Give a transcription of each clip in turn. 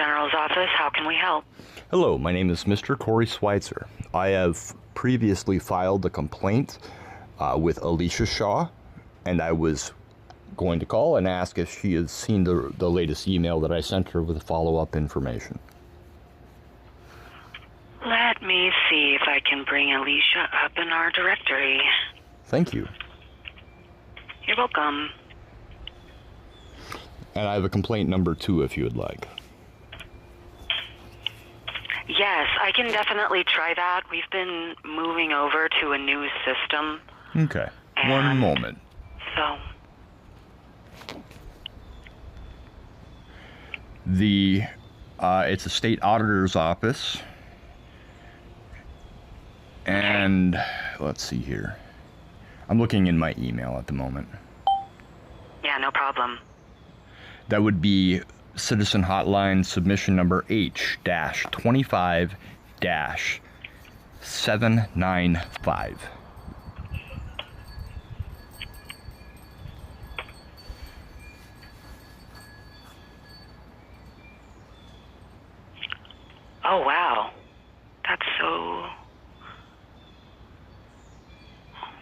General's office. How can we help? Hello, my name is Mr. Corey Schweitzer. I have previously filed a complaint with Alicia Shaw, and I was going to call and ask if she has seen the latest email that I sent her with follow-up information. Let me see if I can bring Alicia up in our directory. Thank you. You're welcome. And I have a complaint number 2 if you would like. Yes, I can definitely try that. We've been moving over to a new system. Okay. One moment. So, It's a state auditor's office. And let's see here. I'm looking in my email at the moment. yeah, no problem. That would be Citizen Hotline submission number H-25-795. Oh, wow. That's so...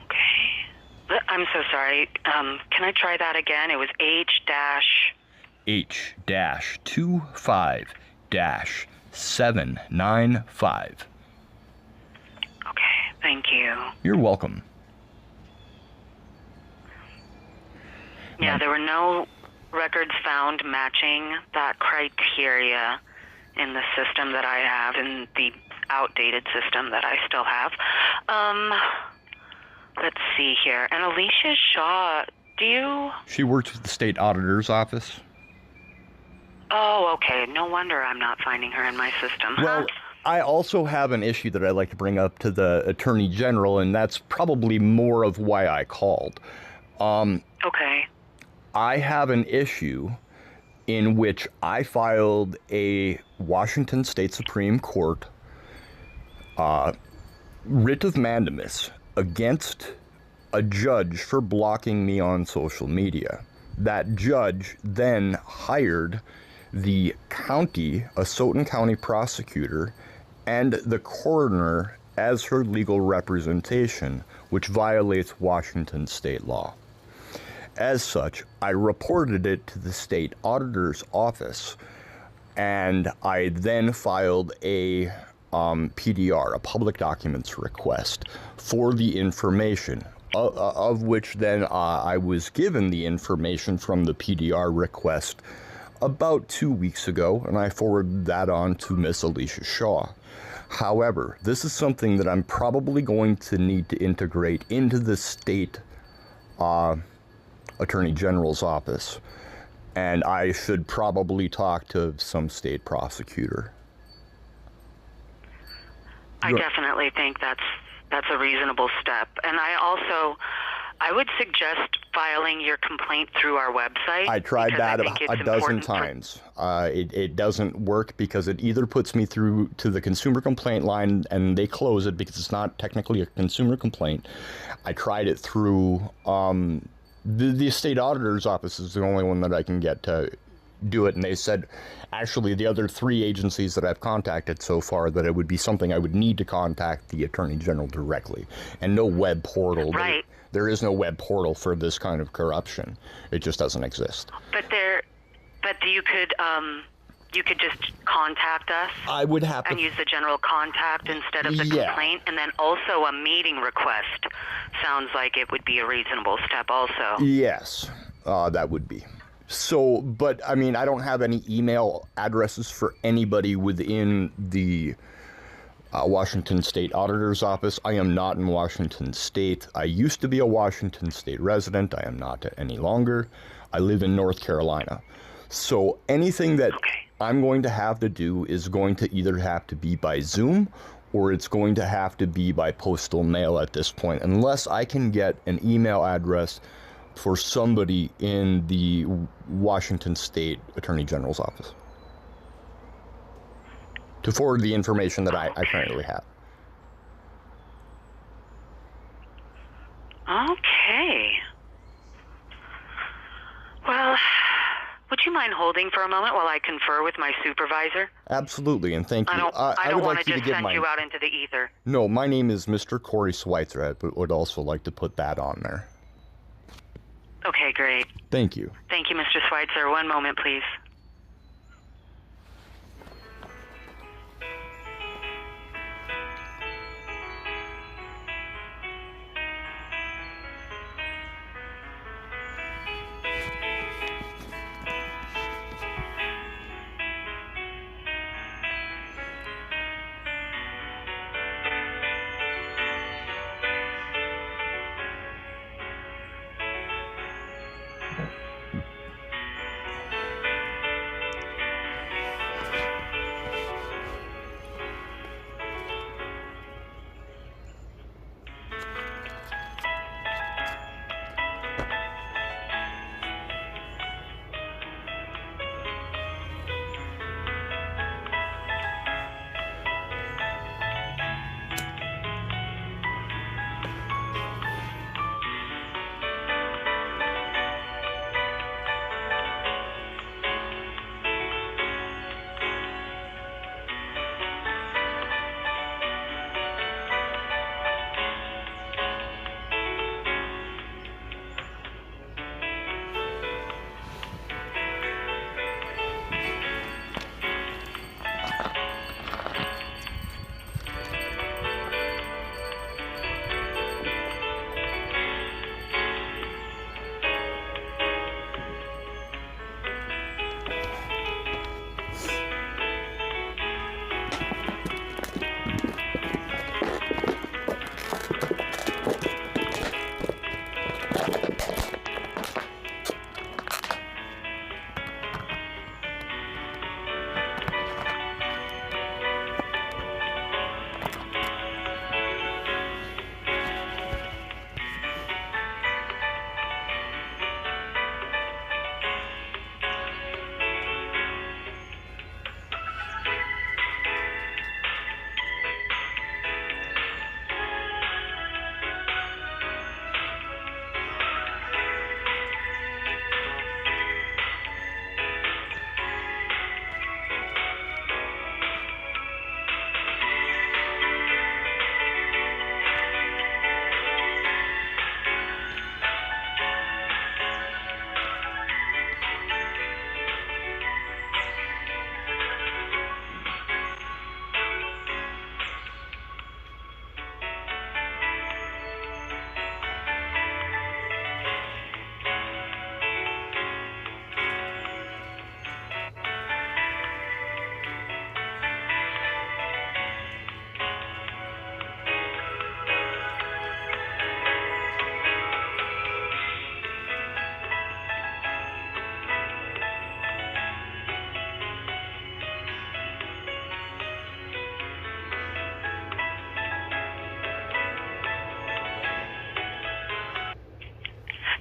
Okay. I'm so sorry. Can I try that again? It was H-25-795. Okay, thank you. You're welcome. Yeah, there were no records found matching that criteria in the system that I have, in the outdated system that I still have. Let's see here. And Alicia Shaw, do you... She works with the state auditor's office. Oh, okay. No wonder I'm not finding her in my system. Well, I also have an issue that I'd like to bring up to the Attorney General, and that's probably more of why I called. Okay. I have an issue in which I filed a Washington State Supreme Court writ of mandamus against a judge for blocking me on social media. That judge then hired the county, a Asotin County prosecutor, and the coroner as her legal representation, which violates Washington state law. As such, I reported it to the state auditor's office, and I then filed a PDR, a public documents request, for the information, of which then I was given the information from the PDR request about 2 weeks ago, and I forwarded that on to Miss Alicia Shaw. However, this is something that I'm probably going to need to integrate into the state Attorney General's office, and I should probably talk to some state prosecutor. I definitely think that's a reasonable step. And I would suggest filing your complaint through our website. I tried that a dozen times. It doesn't work because it either puts me through to the consumer complaint line and they close it because it's not technically a consumer complaint. I tried it through the state auditor's office is the only one that I can get to do it, and they said actually the other 3 agencies that I've contacted so far that it would be something I would need to contact the Attorney General directly, and no web portal. Right. There is no web portal for this kind of corruption. It just doesn't exist. But you could just contact us. I would have and to use the general contact instead of the complaint, and then also a meeting request. Sounds like it would be a reasonable step also. Yes, that would be. So, but I mean, I don't have any email addresses for anybody within the Washington State Auditor's Office. I am not in Washington State. I used to be a Washington State resident. I am not any longer. I live in North Carolina. So anything that I'm going to have to do is going to either have to be by Zoom or it's going to have to be by postal mail at this point, unless I can get an email address for somebody in the Washington State Attorney General's office to forward the information that I currently have. Okay. Well, would would you mind holding for a moment while I confer with my supervisor? Absolutely, and thank you. I don't would want like to you just to get send my... you out into the ether. No, my name is Mr. Corey Schweitzer. I would also like to put that on there. Okay, great. Thank you. Thank you, Mr. Schweitzer. One moment, please.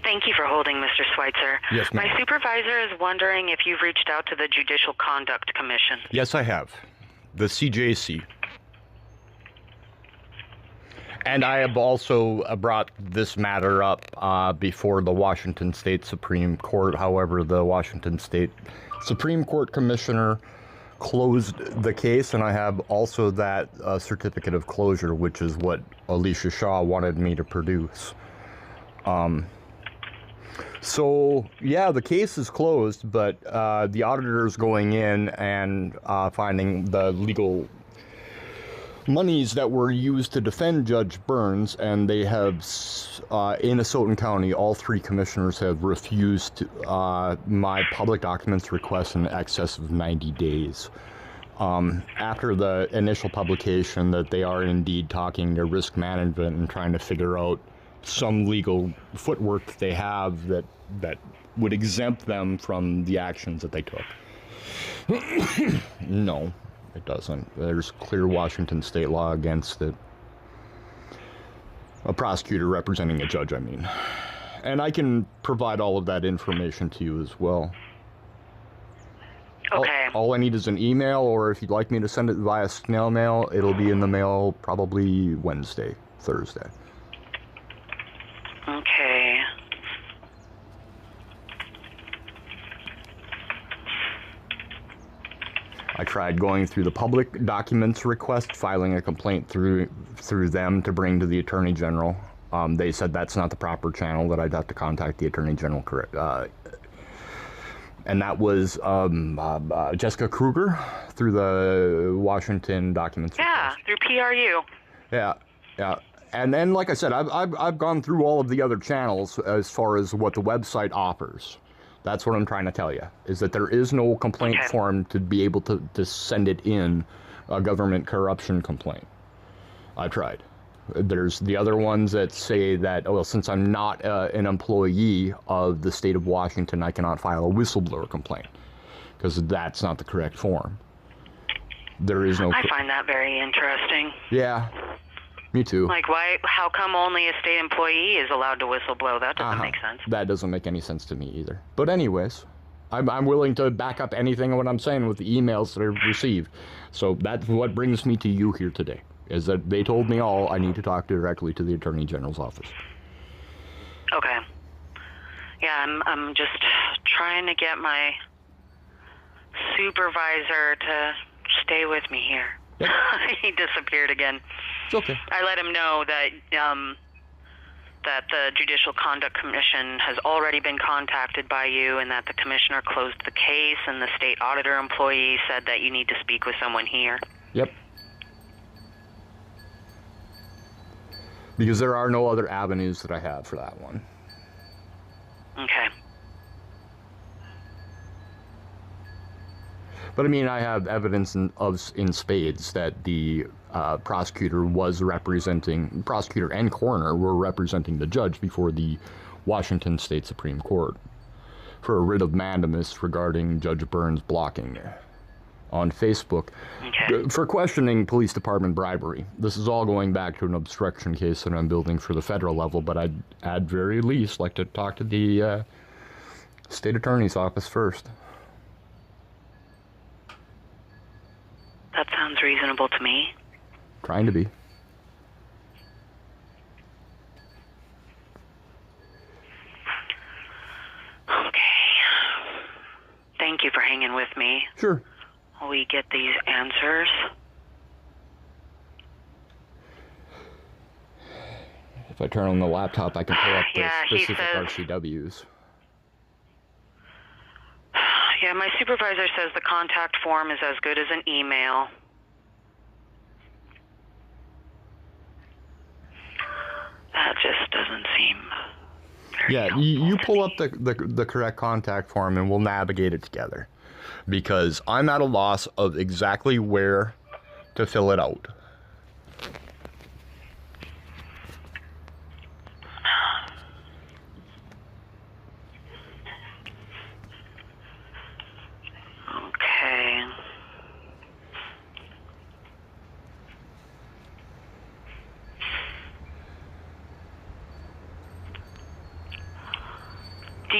Thank you for holding, Mr. Schweitzer. Yes, ma'am. My supervisor is wondering if you've reached out to the Judicial Conduct Commission. Yes, I have. The CJC. And I have also brought this matter up before the Washington State Supreme Court. However, the Washington State Supreme Court Commissioner closed the case, and I have also that certificate of closure, which is what Alicia Shaw wanted me to produce. So, yeah, the case is closed, but the auditor's going in and finding the legal monies that were used to defend Judge Burns, and they have, in Asotin County, all three commissioners have refused my public documents request in excess of 90 days. After the initial publication that they are indeed talking to risk management and trying to figure out some legal footwork they have that would exempt them from the actions that they took. No, it doesn't. There's clear Washington state law against it. A prosecutor representing a judge, I mean. And I can provide all of that information to you as well. Okay. All I need is an email, or if you'd like me to send it via snail mail, it'll be in the mail probably Wednesday, Thursday. Okay. I tried going through the public documents request, filing a complaint through them to bring to the Attorney General. They said that's not the proper channel, that I'd have to contact the Attorney General, and that was Jessica Kruger through the Washington documents Yeah, request. through PRU. Yeah, yeah. And then, like I said, I've gone through all of the other channels as far as what the website offers. That's what I'm trying to tell you, is that there is no complaint form to be able to send it in, a government corruption complaint. I tried. There's the other ones that say that, oh, well, since I'm not an employee of the state of Washington, I cannot file a whistleblower complaint, because that's not the correct form. There is no... I find that very interesting. Yeah, me too. Like, why? How come only a state employee is allowed to whistleblow? That doesn't make sense. That doesn't make any sense to me either. But anyways, I'm willing to back up anything of what I'm saying with the emails that I've received. So that's what brings me to you here today, is that they told me all I need to talk directly to the Attorney General's office. Okay. Yeah, I'm just trying to get my supervisor to stay with me here. Yep. He disappeared again. It's okay. I let him know that that the Judicial Conduct Commission has already been contacted by you, and that the commissioner closed the case, and the state auditor employee said that you need to speak with someone here. Yep. Because there are no other avenues that I have for that one. Okay. But I mean, I have evidence in spades that the prosecutor and coroner were representing the judge before the Washington State Supreme Court for a writ of mandamus regarding Judge Burns blocking on Facebook for questioning police department bribery. This is all going back to an obstruction case that I'm building for the federal level, but I'd at very least like to talk to the state attorney's office first. That sounds reasonable to me. Trying to be. Okay. Thank you for hanging with me. Sure. We get these answers. If I turn on the laptop, I can pull up the Yeah, he specific says- RCWs. Yeah, my supervisor says the contact form is as good as an email. That just doesn't seem very Yeah, helpful you to pull me. up the correct contact form and we'll navigate it together. Because I'm at a loss of exactly where to fill it out. Okay. Do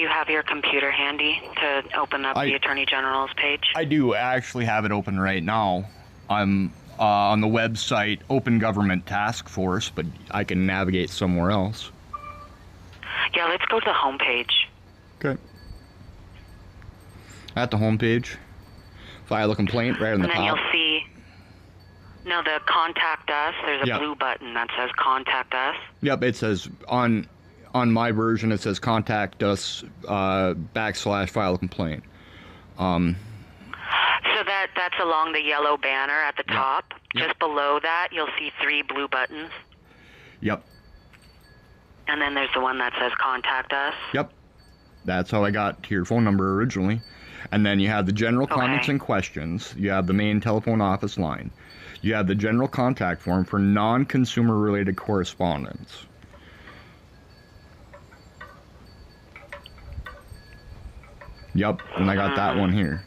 you have your computer handy to open up the Attorney General's page? I do actually have it open right now. I'm on the website Open Government Task Force, but I can navigate somewhere else. Yeah, let's go to the home page. Okay. At the home page, file a complaint right on the And then top. you'll see, no, the contact us, there's a blue button that says contact us. Yep, it says on my version it says contact us / file a complaint. So that's along the yellow banner at the top. Yep. Just below that, you'll see 3 blue buttons. Yep. And then there's the one that says contact us. Yep. That's how I got to your phone number originally. And then you have the general comments Okay. and questions. You have the main telephone office line. You have the general contact form for non-consumer related correspondence. Yep, and I got that one here.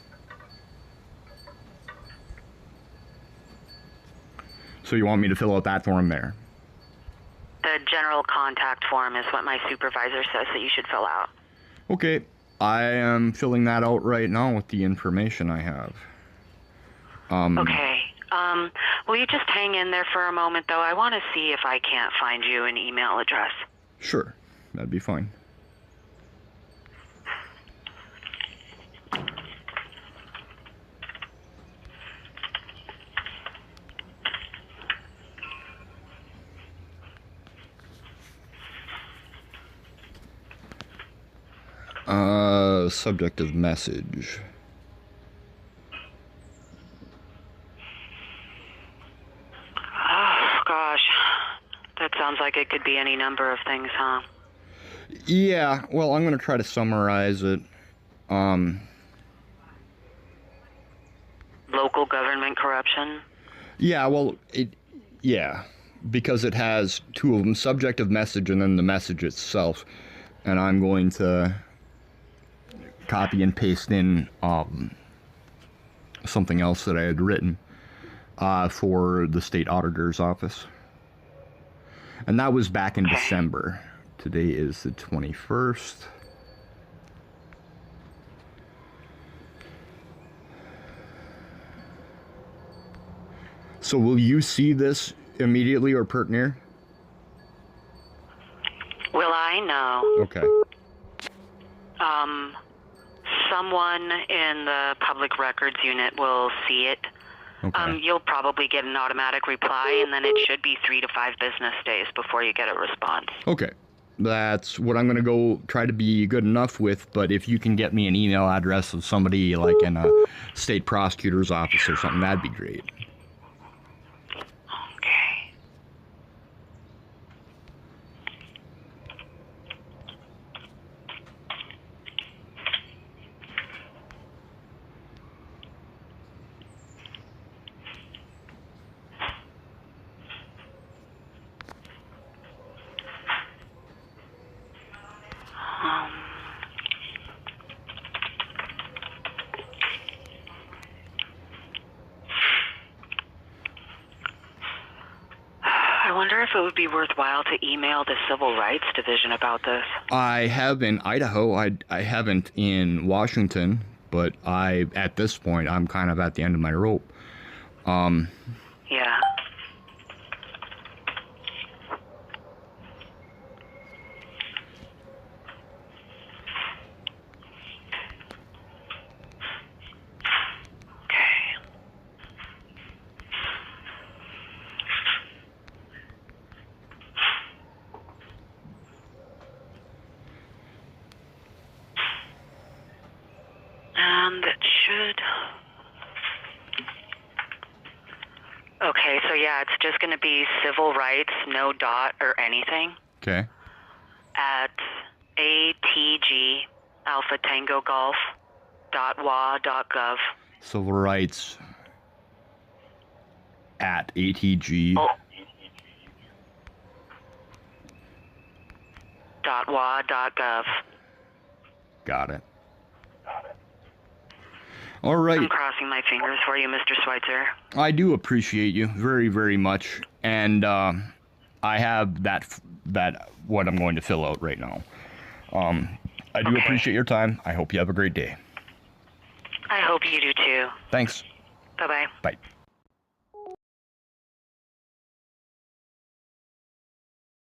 So you want me to fill out that form there? The general contact form is what my supervisor says that you should fill out. Okay, I am filling that out right now with the information I have. Okay. Will you just hang in there for a moment, though? I want to see if I can't find you an email address. Sure, that'd be fine. Subject of message. Oh, gosh. That sounds like it could be any number of things, huh? Yeah, well, I'm going to try to summarize it. Local government corruption? Yeah, well, yeah, because it has two of them, subject of message and then the message itself. And I'm going to copy and paste in something else that I had written for the state auditor's office. And that was back in December. Today is the 21st. So will you see this immediately or pert near? Will I? No. Okay. Someone in the public records unit will see it. Okay. You'll probably get an automatic reply, and then it should be 3 to 5 business days before you get a response. Okay. That's what I'm going to go try to be good enough with, but if you can get me an email address of somebody like in a state prosecutor's office or something, that'd be great. Okay. I wonder if it would be worthwhile to email the Civil Rights Division about this. I have in Idaho. I haven't in Washington, but at this point, I'm kind of at the end of my rope. Yeah. Okay. And it should... Okay, so yeah, it's just going to be civil rights, no dot or anything, Okay. at ATG Alpha Tango Golf .wa.gov. Civil rights at ATG. Oh. .wa.gov. Got it. All right. I'm crossing my fingers for you, Mr. Schweitzer. I do appreciate you very, very much, and I have that what I'm going to fill out right now. I do appreciate your time. I hope you have a great day. I hope you do too. Thanks. Bye-bye. Bye.